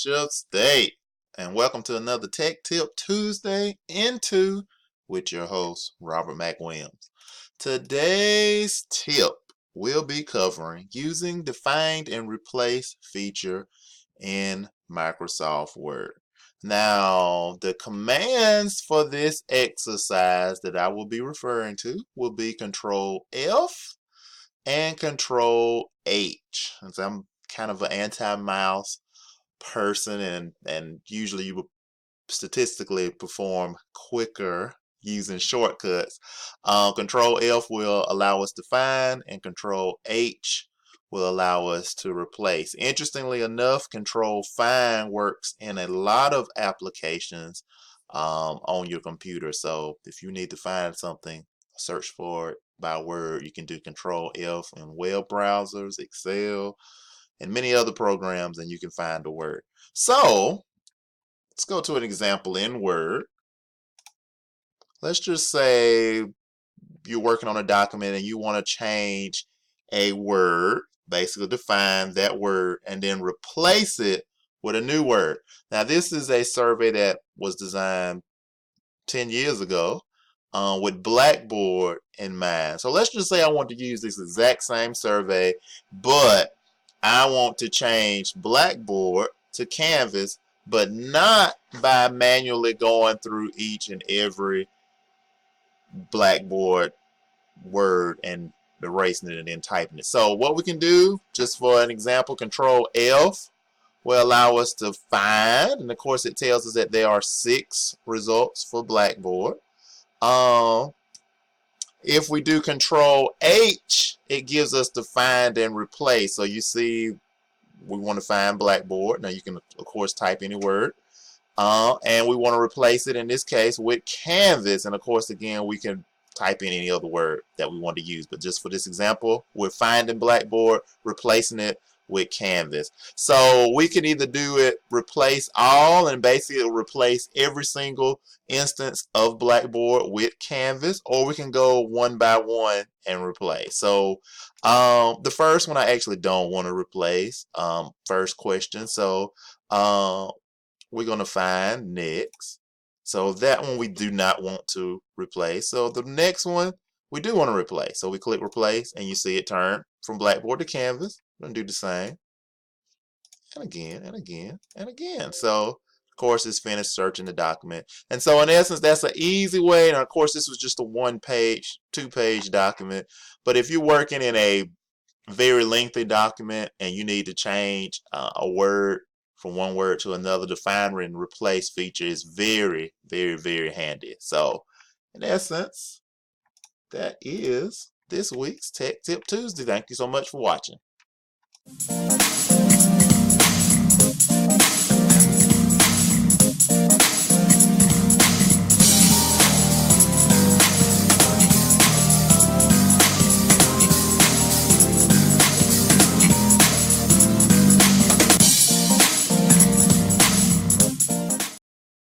Township State. And welcome to another Tech Tip Tuesday into with your host, Robert McWilliams. Today's tip will be covering using the Find and Replace feature in Microsoft Word. Now, the commands for this exercise that I will be referring to will be Control F and Control H. Since I'm kind of an anti-mouse person and usually you will statistically perform quicker using shortcuts. Control F will allow us to find and Control H will allow us to replace. Interestingly enough, Control Find works in a lot of applications on your computer. So if you need to find something, search for it by word. You can do Control F in web browsers, Excel, and many other programs, and you can find the word. So let's go to an example in Word. Let's just say you're working on a document and you want to change a word, basically define that word and then replace it with a new word. Now this is a survey that was designed 10 years ago with Blackboard in mind. So let's just say I want to use this exact same survey, but I want to change Blackboard to Canvas, but not by manually going through each and every Blackboard word and erasing it and then typing it. So what we can do, just for an example, Control F will allow us to find, and of course it tells us that there are 6 results for Blackboard. If we do Control H, it gives us to find and replace. So you see, we want to find Blackboard. Now you can of course type any word, and we want to replace it in this case with Canvas. And of course, again, we can type in any other word that we want to use. But just for this example, we're finding Blackboard, replacing it with Canvas. So we can either do it replace all and basically replace every single instance of Blackboard with Canvas, or we can go one by one and replace. So the first one I actually don't want to replace. First question. So we're going to find next. So that one we do not want to replace. So the next one we do want to replace. So we click replace and you see it turn from Blackboard to Canvas. We're going to do the same. And again, and again, and again. So of course it's finished searching the document. And so in essence, that's an easy way. And of course this was just a 1-page, 2-page document. But if you're working in a very lengthy document and you need to change a word from one word to another, the find and replace feature is very, very, very handy. So in essence, that is this week's Tech Tip Tuesday. Thank you so much for watching.